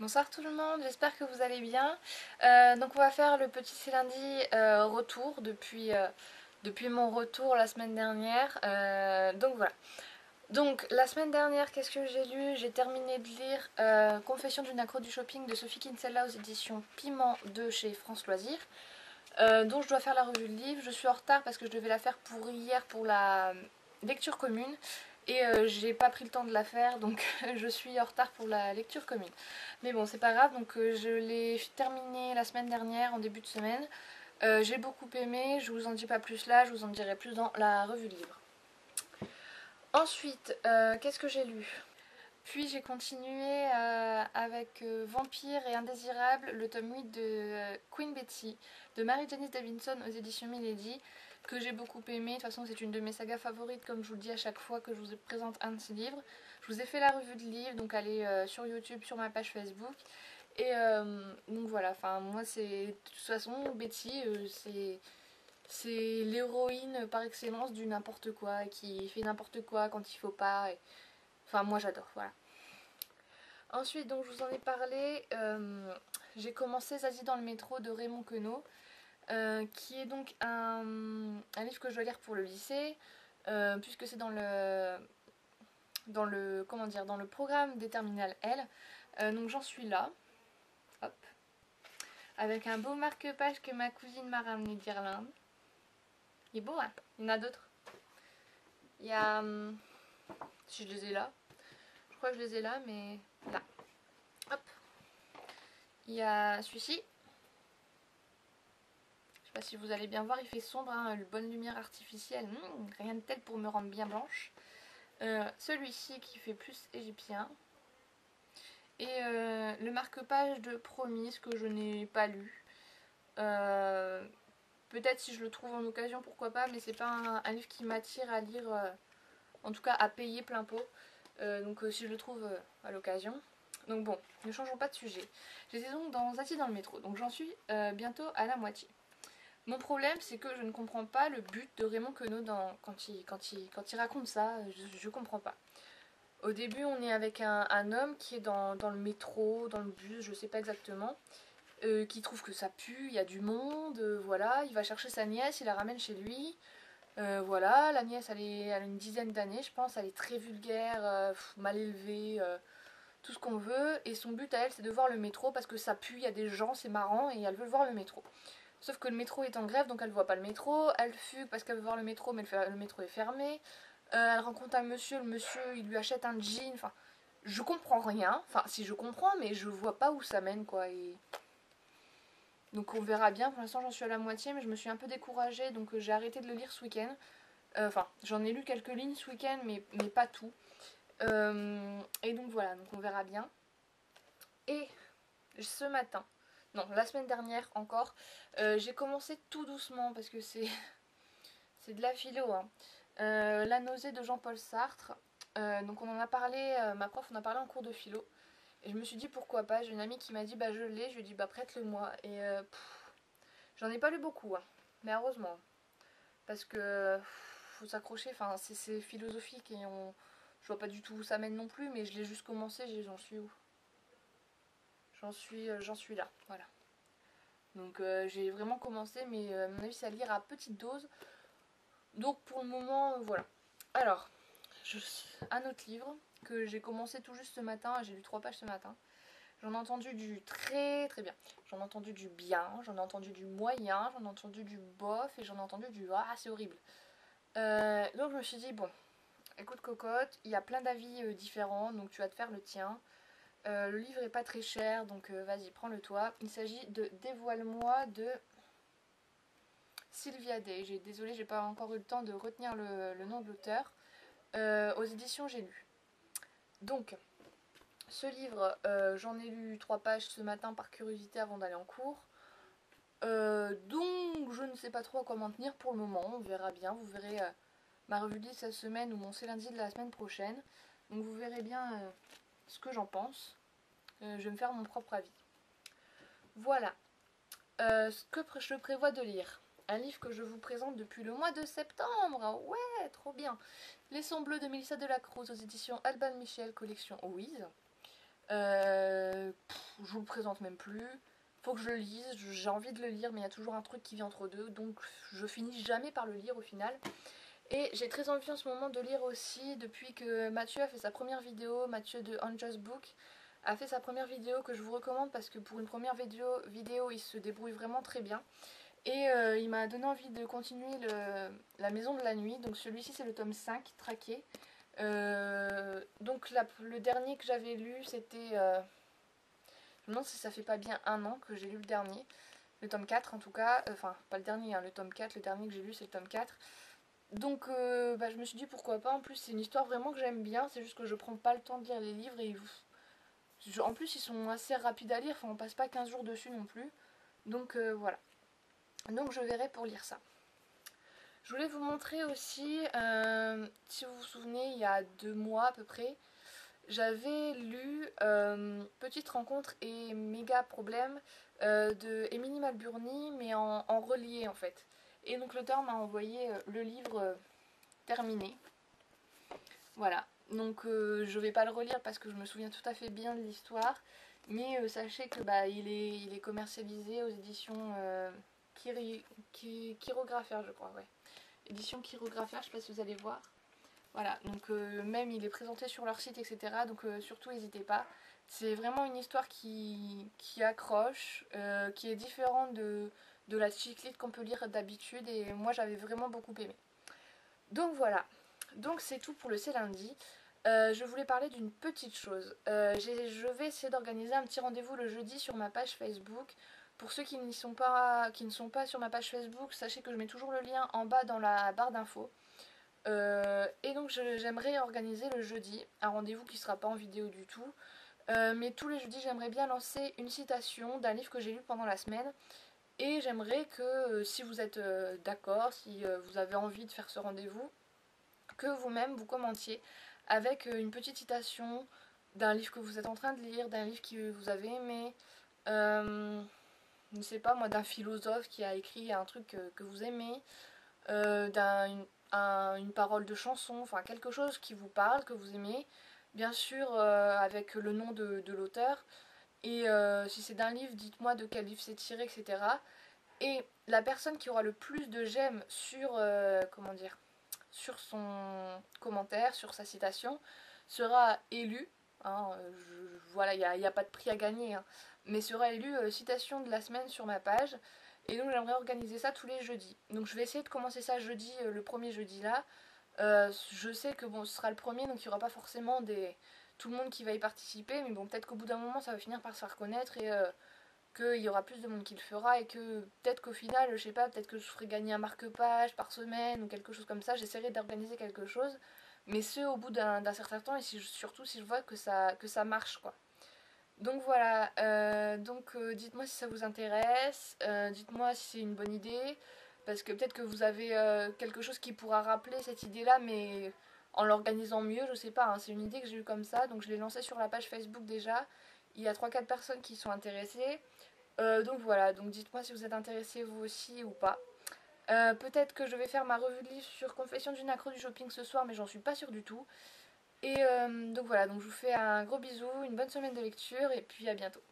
Bonsoir tout le monde, j'espère que vous allez bien. Donc on va faire le petit lundi retour depuis mon retour la semaine dernière. Donc voilà. Donc la semaine dernière, qu'est-ce que j'ai lu? J'ai terminé de lire Confession d'une accro du shopping de Sophie Kinsella aux éditions Piment de chez France Loisirs. Donc je dois faire la revue de livre. Je suis en retard parce que je devais la faire pour hier pour la lecture commune. Et j'ai pas pris le temps de la faire, donc je suis en retard pour la lecture commune. Mais bon, c'est pas grave, donc je l'ai terminé la semaine dernière, en début de semaine. J'ai beaucoup aimé, je vous en dis pas plus là, je vous en dirai plus dans la revue de livre. Ensuite, qu'est-ce que j'ai lu? Puis j'ai continué avec Vampire et Indésirable, le tome 8 de Queen Betty, de Marie-Janice Davidson aux éditions Milady, que j'ai beaucoup aimé. De toute façon, c'est une de mes sagas favorites, comme je vous le dis à chaque fois que je vous présente un de ces livres. Je vous ai fait la revue de livre, donc allez sur YouTube, sur ma page Facebook. Et donc voilà, enfin moi c'est... De toute façon, Betty, c'est l'héroïne par excellence du n'importe quoi, qui fait n'importe quoi quand il faut pas. Enfin moi j'adore, voilà. Ensuite, donc je vous en ai parlé, j'ai commencé Zazie dans le métro de Raymond Queneau, qui est donc un livre que je dois lire pour le lycée, puisque c'est comment dire, dans le programme des terminales L. Donc j'en suis là, hop, avec un beau marque-page que ma cousine m'a ramené d'Irlande. Il est beau, hein? Il y en a d'autres. Il y a, si je les ai là, je crois que je les ai là, mais là, hop. Il y a celui-ci. Je sais pas si vous allez bien voir, il fait sombre, hein, une bonne lumière artificielle, rien de tel pour me rendre bien blanche. Celui-ci qui fait plus égyptien. Et le marque-page de Promise que je n'ai pas lu. Peut-être si je le trouve en occasion, pourquoi pas, mais c'est pas un livre qui m'attire à lire, en tout cas à payer plein pot. Donc si je le trouve à l'occasion. Donc bon, ne changeons pas de sujet. J'étais donc dans Zazie dans le métro, donc j'en suis bientôt à la moitié. Mon problème, c'est que je ne comprends pas le but de Raymond Queneau quand il raconte ça. Je comprends pas. Au début, on est avec un homme qui est dans le métro, dans le bus, je sais pas exactement, qui trouve que ça pue, il y a du monde, voilà. Il va chercher sa nièce, il la ramène chez lui. Voilà, la nièce, elle a une dizaine d'années, je pense, elle est très vulgaire, mal élevée, tout ce qu'on veut. Et son but à elle, c'est de voir le métro parce que ça pue, il y a des gens, c'est marrant, et elle veut voir le métro. Sauf que le métro est en grève, donc elle ne voit pas le métro. Elle fugue parce qu'elle veut voir le métro, mais le métro est fermé. Elle rencontre un monsieur, le monsieur il lui achète un jean. Enfin, je comprends rien. Enfin, si je comprends, mais je vois pas où ça mène, quoi. Et... donc on verra bien. Pour l'instant, j'en suis à la moitié, mais je me suis un peu découragée, donc j'ai arrêté de le lire ce week-end. Enfin, j'en ai lu quelques lignes ce week-end, mais pas tout. Et donc voilà, donc on verra bien. Et ce matin, non, la semaine dernière encore, j'ai commencé tout doucement parce que c'est de la philo, hein. La nausée de Jean-Paul Sartre. Donc on en a parlé, ma prof en a parlé en cours de philo. Et je me suis dit pourquoi pas. J'ai une amie qui m'a dit bah je l'ai. Je lui ai dit bah prête-le moi. Et j'en ai pas lu beaucoup, hein. Mais heureusement. Parce que faut s'accrocher. Enfin c'est philosophique et je vois pas du tout où ça mène non plus. Mais je l'ai juste commencé. J'en suis où? J'en suis là. Voilà. Donc j'ai vraiment commencé, mais à mon avis c'est à lire à petite dose. Donc pour le moment, voilà. Alors, un autre livre que j'ai commencé tout juste ce matin, j'ai lu 3 pages ce matin. J'en ai entendu du très très bien. J'en ai entendu du bien, j'en ai entendu du moyen, j'en ai entendu du bof et j'en ai entendu du ah c'est horrible. Donc je me suis dit bon, écoute cocotte, il y a plein d'avis différents, donc tu vas te faire le tien. Le livre est pas très cher, donc vas-y prends-le toi. Il s'agit de Dévoile-moi de Sylvia Day. Désolée, j'ai pas encore eu le temps de retenir le nom de l'auteur. Aux éditions J'ai lu. Donc, ce livre, j'en ai lu 3 pages ce matin par curiosité avant d'aller en cours. Donc, je ne sais pas trop à quoi m'en tenir pour le moment. On verra bien. Vous verrez ma revue de livre cette semaine ou mon c'est lundi de la semaine prochaine. Donc, vous verrez bien ce que j'en pense. Je vais me faire mon propre avis. Voilà. Ce que je prévois de lire. Un livre que je vous présente depuis le mois de septembre. Ouais, trop bien. Les Sons Bleus de Mélissa Delacruz aux éditions Alban Michel, collection Louise. Je vous le présente même plus. Faut que je le lise, j'ai envie de le lire, mais il y a toujours un truc qui vient entre deux, donc je finis jamais par le lire au final. Et j'ai très envie en ce moment de lire aussi, depuis que Mathieu a fait sa première vidéo, Mathieu de Unjust Book a fait sa première vidéo que je vous recommande parce que pour une première vidéo il se débrouille vraiment très bien. Et il m'a donné envie de continuer La Maison de la Nuit, donc celui-ci c'est le tome 5, Traqué. Donc le dernier que j'avais lu c'était... je me demande si ça fait pas bien un an que j'ai lu le dernier. Le tome 4 en tout cas, enfin pas le dernier, hein, le tome 4, le dernier que j'ai lu c'est le tome 4. Donc je me suis dit pourquoi pas, en plus c'est une histoire vraiment que j'aime bien, c'est juste que je prends pas le temps de lire les livres et en plus ils sont assez rapides à lire, enfin on passe pas 15 jours dessus non plus. Donc voilà, donc je verrai pour lire ça. Je voulais vous montrer aussi, si vous vous souvenez, il y a 2 mois à peu près, j'avais lu Petite rencontre et méga problème de Émilie Malburni, mais en relié en fait. Et donc l'auteur m'a envoyé le livre terminé. Voilà, donc je vais pas le relire parce que je me souviens tout à fait bien de l'histoire, mais sachez que il est commercialisé aux éditions Chirographer, je crois, ouais. Édition Chirographer, je sais pas si vous allez voir. Voilà, donc même il est présenté sur leur site, etc. Donc surtout n'hésitez pas. C'est vraiment une histoire qui accroche, qui est différente de la chiclite qu'on peut lire d'habitude, et moi j'avais vraiment beaucoup aimé. Donc voilà, donc c'est tout pour le C'est lundi. Je voulais parler d'une petite chose. Je vais essayer d'organiser un petit rendez-vous le jeudi sur ma page Facebook. Pour ceux qui ne sont pas sur ma page Facebook, sachez que je mets toujours le lien en bas dans la barre d'infos. Et donc j'aimerais organiser le jeudi un rendez-vous qui ne sera pas en vidéo du tout. Mais tous les jeudis j'aimerais bien lancer une citation d'un livre que j'ai lu pendant la semaine. Et j'aimerais que si vous êtes d'accord, si vous avez envie de faire ce rendez-vous, que vous-même vous commentiez avec une petite citation d'un livre que vous êtes en train de lire, d'un livre que vous avez aimé, je ne sais pas moi, d'un philosophe qui a écrit un truc que vous aimez, une parole de chanson, enfin quelque chose qui vous parle, que vous aimez, bien sûr avec le nom de l'auteur, et si c'est d'un livre, dites-moi de quel livre c'est tiré, etc. Et la personne qui aura le plus de j'aime sur, comment dire, sur son commentaire, sur sa citation, sera élue. Hein, voilà, il n'y a pas de prix à gagner, hein, mais sera élue citation de la semaine sur ma page. Et donc j'aimerais organiser ça tous les jeudis. Donc je vais essayer de commencer ça jeudi, le premier jeudi là. Je sais que bon, ce sera le premier, donc il n'y aura pas forcément tout le monde qui va y participer, mais bon, peut-être qu'au bout d'un moment ça va finir par se faire connaître, et qu'il y aura plus de monde qui le fera, et que peut-être qu'au final, je sais pas, peut-être que je ferai gagner un marque-page par semaine ou quelque chose comme ça. J'essaierai d'organiser quelque chose, mais ce au bout d'un certain temps, et surtout si je vois que ça marche, quoi. Donc voilà, dites-moi si ça vous intéresse, dites-moi si c'est une bonne idée, parce que peut-être que vous avez quelque chose qui pourra rappeler cette idée-là, mais en l'organisant mieux, je sais pas, hein, c'est une idée que j'ai eue comme ça, donc je l'ai lancée sur la page Facebook déjà. Il y a 3-4 personnes qui sont intéressées, donc voilà, donc dites-moi si vous êtes intéressés vous aussi ou pas. Peut-être que je vais faire ma revue de livre sur Confession d'une accro du shopping ce soir, mais j'en suis pas sûre du tout. Et donc voilà, donc je vous fais un gros bisou, une bonne semaine de lecture, et puis à bientôt.